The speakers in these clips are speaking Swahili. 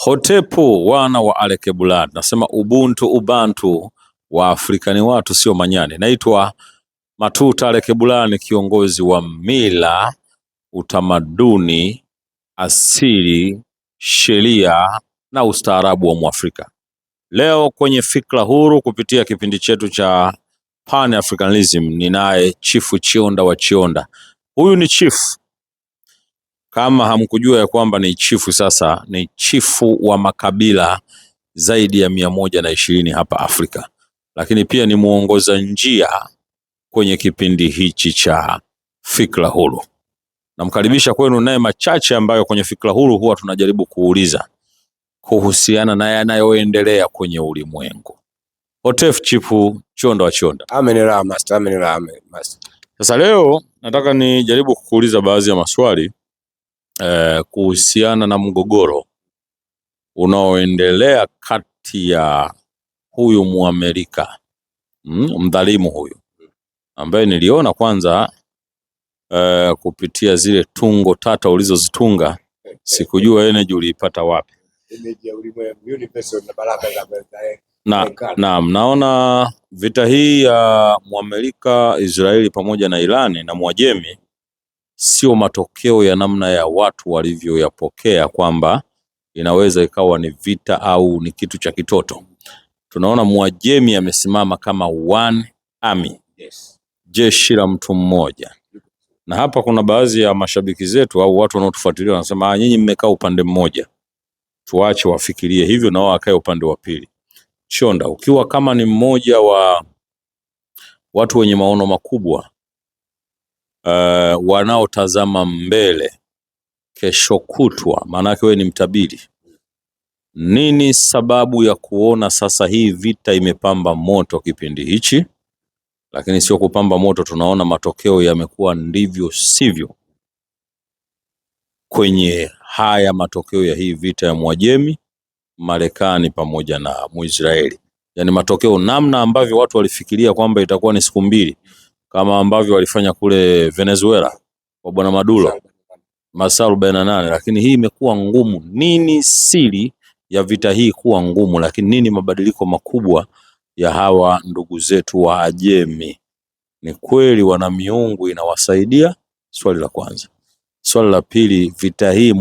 Hotepu wana wa Alekebulani. Nasema ubuntu ubantu wa Afrika ni watu sio manyani. Naitwa Matuta Alekebulani, kiongozi wa mila, utamaduni, asili, sheria na ustaarabu wa Mwafrika. Leo kwenye Fikra Huru kupitia kipindi chetu cha Pan Africanism ninaye Chifu Chionda wa Chionda. Huyu ni chifu. Kama hamkujua ya kwamba ni chifu, sasa ni chifu wa makabila zaidi ya 120 hapa Afrika. Lakini pia ni muongoza njia kwenye kipindi hichi cha Fikra Huru. Namkaribisha kwenu naye machache ambayo kwenye Fikra Huru huwa tunajaribu kuuliza kuhusiana na yanayoendelea kwenye ulimwengu. Hotef Chifu Chionda wa Chionda. Amenira master, amenira master. Sasa leo nataka nijaribu kukuuliza baadhi ya maswali kuhusiana na mgogoro unaoendelea kati ya huyu Muamerika mdhalimu huyu ambaye niliona kwanza kupitia zile tungo tata ulizozitunga, sikujua energy uliipata wapi. Naona vita hii ya Muamerika, Israeli pamoja na Irani na Mwajemi sio matokeo ya namna ya watu walivyoyapokea kwamba inaweza ikawa ni vita au ni kitu cha kitoto. Tunaona Mwajemi amesimama kama one army, jeshi la mtu mmoja. Na hapa kuna baadhi ya mashabiki zetu au watu wanaotufuatilia wanasema nyinyi mmekaa upande mmoja. Tuache wafikirie hivyo na wao wakae upande wa pili. Chionda, ukiwa kama ni mmoja wa watu wenye maono makubwa wanaotazama mbele kesho kutwa, maanake wewe ni mtabiri, nini sababu ya kuona sasa hii vita imepamba moto kipindi hichi? Lakini sio kupamba moto, tunaona matokeo yamekuwa ndivyo sivyo kwenye haya matokeo ya hii vita ya Mwajemi, Marekani pamoja na Muisraeli. Yani matokeo namna ambavyo watu walifikiria kwamba itakuwa ni siku mbili, kama ambavyo walifanya kule Venezuela kwa bwana Maduro masaa 48, lakini hii imekuwa ngumu. Nini siri ya vita hii kuwa ngumu? Lakini nini mabadiliko makubwa ya hawa ndugu zetu wa Ajemi? Ni kweli wana miungu inawasaidia? Swali la kwanza. Swali la pili, vita hii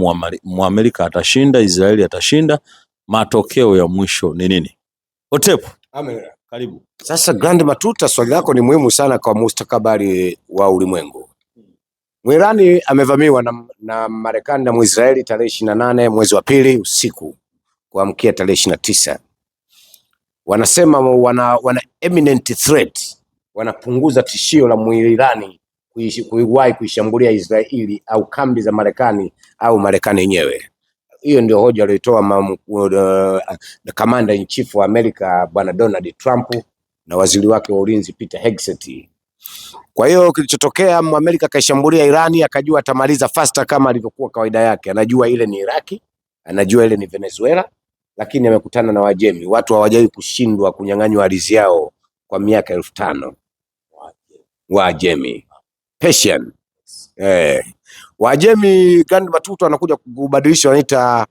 Muamerika atashinda, Israeli atashinda, matokeo ya mwisho ni nini? Hotepu, karibu. Sasa Grand Matuta, swali lako ni muhimu sana kwa mustakabali wa ulimwengu. Mwirani amevamiwa na Marekani na Muisraeli tarehe 28 mwezi wa pili usiku kuamkia tarehe 29. Wanasema wana imminent threat, wanapunguza tishio la Muirani kuiwahi kuishambulia Israeli au kambi za Marekani au Marekani yenyewe. Hiyo ndio hoja aliyotoa Commander in Chief wa Amerika bwana Donald Trump na waziri wake wa ulinzi Peter Hegseth. Kwa hiyo kilichotokea, Amerika kaishambulia Irani, akajua atamaliza faster kama alivyokuwa kawaida yake. Anajua ile ni Iraki, anajua ile ni Venezuela, lakini amekutana na Wajemi. Watu hawajawahi kushindwa kunyang'anywa ardhi yao kwa miaka 1500. Wajemi Persian. Wajemi Grand Matuta wanakuja kubadilisha, wanaita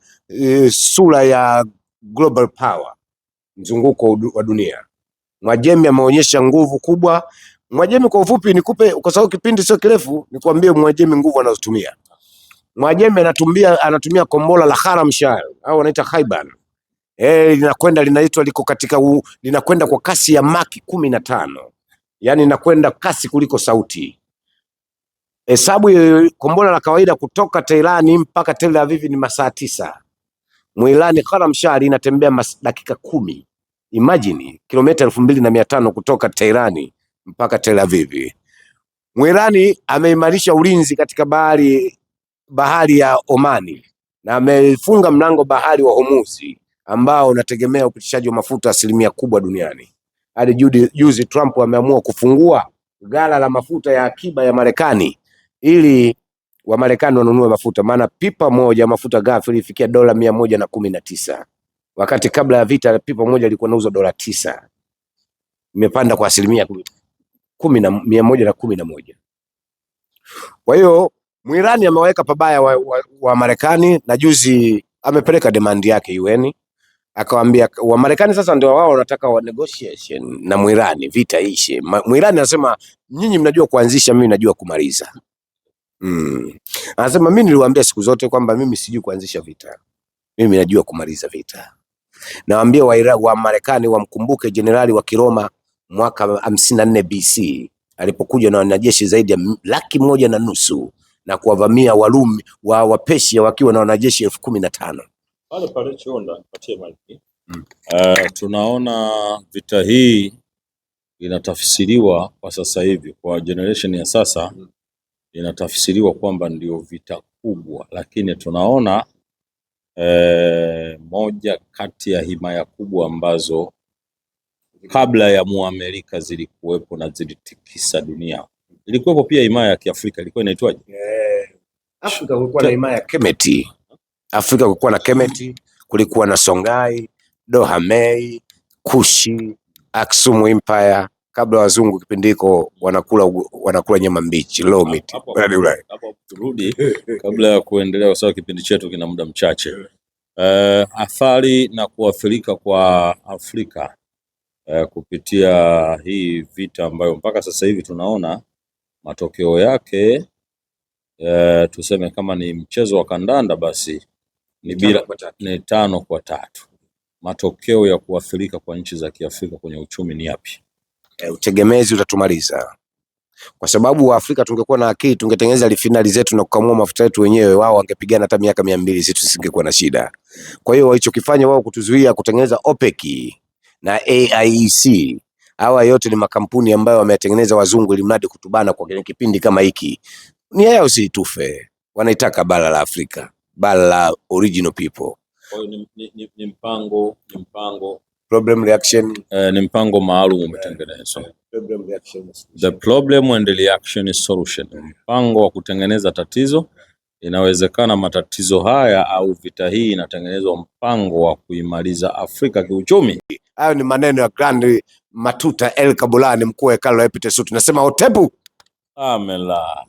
sura ya global power, mzunguko wa dunia. Mwajemi ameonyesha nguvu kubwa. Mwajemi kwa ufupi nikupe, kwa sababu kipindi sio kirefu, nikwambie Mwajemi nguvu anazotumia. Mwajemi anatumia kombora la Haram Shah au wanaita Khaiban. Linakwenda linaitwa liko katika linakwenda kwa kasi ya Mach 15. Yaani inakwenda kasi kuliko sauti. Hesabu kombora la kawaida kutoka Tehran mpaka Tel Aviv ni masaa 9. Mwirani Haram Shah linatembea dakika 10. Imagine kilomita 2500 kutoka Tehran mpaka Tel Aviv. Mwirani ameimarisha ulinzi katika bahari ya Omani na amefunga mlango bahari wa Hormuz ambao unategemea upitishaji wa mafuta asilimia kubwa duniani. Hadi juzi Trump ameamua kufungua ghala la mafuta ya akiba ya Marekani ili wa Marekani wanunue mafuta, maana pipa moja mafuta ghafi ilifikia dola 119. Wakati kabla ya vita pipa moja ilikuwa inauzwa dola 9. Imepanda kwa asilimia 111. Kwa hiyo Mwirani ameweka pabaya wa Marekani, na juzi amepeleka demand yake UN, akawaambia Wamarekani sasa ndio wao wanataka wa negotiation na Mwirani, vita ishe. Mwirani anasema nyinyi mnajua kuanzisha, mimi najua kumaliza. Anasema mimi niliwaambia siku zote kwamba mimi sijui kuanzisha vita, mimi najua kumaliza vita. Nawaambia wa Marekani wamkumbuke jenerali wa Kiroma mwaka 54 BC alipokuja na wanajeshi zaidi ya 1,500,000 na kuwavamia Warumi wa Persia wakiwa na wanajeshi 15,000. Pale pale Chionda patie maiki. Tunaona vita hii inatafsiriwa kwa sasa hivi kwa generation ya sasa, inatafsiriwa kwamba ndio vita kubwa, lakini tunaona moja kati ya himaya kubwa ambazo kabla ya Muamerika zilikuwepo na zilitikisa dunia. Ilikuwepo pia himaya ya Kiafrika, ilikuwa inaitwaje? Afrika kulikuwa na himaya ya Kemeti. Afrika kulikuwa na Kemeti, kulikuwa na Songhai, Dahomey, Kushi, Aksum Empire, kabla wazungu kipindi hiko wanakula nyama mbichi, low meat. Hapo turudi kabla ya kuendelea kwa sababu kipindi chetu kina muda mchache. Athari na kuathirika kwa Afrika kupitia hii vita ambayo mpaka sasa hivi tunaona matokeo yake, tuseme kama ni mchezo wa kandanda basi ni 5-3. Matokeo ya kuathirika kwa nchi za Kiafrika kwenye uchumi ni yapi? Utegemezi utatumaliza, kwa sababu wa Afrika tungekuwa na akili tungetengeneza refinery zetu na kukamua mafuta yetu wenyewe. Wao wangepigana hata miaka 200, sisi tusingekuwa na shida. Kwa hiyo walichokifanya wao kutuzuia kutengeneza OPEC na AIEC, hawa yote ni makampuni ambayo wametengeneza wazungu ili mradi kutubana kwa kipindi kama hiki. Ni yao si tufe, wanaitaka bara la Afrika, bara la original people. Kwa hiyo ni mpango problem reaction, ni mpango maalum umetengenezwa. The problem and reaction solution, mpango wa kutengeneza tatizo. Inawezekana matatizo haya au vita hii inatengenezwa mpango wa kuimaliza Afrika kiuchumi. Hayo ni maneno ya Grand Matuta El Kabulani, mkuu wa hekalu la Epitesu. Tunasema Otepu. Amela.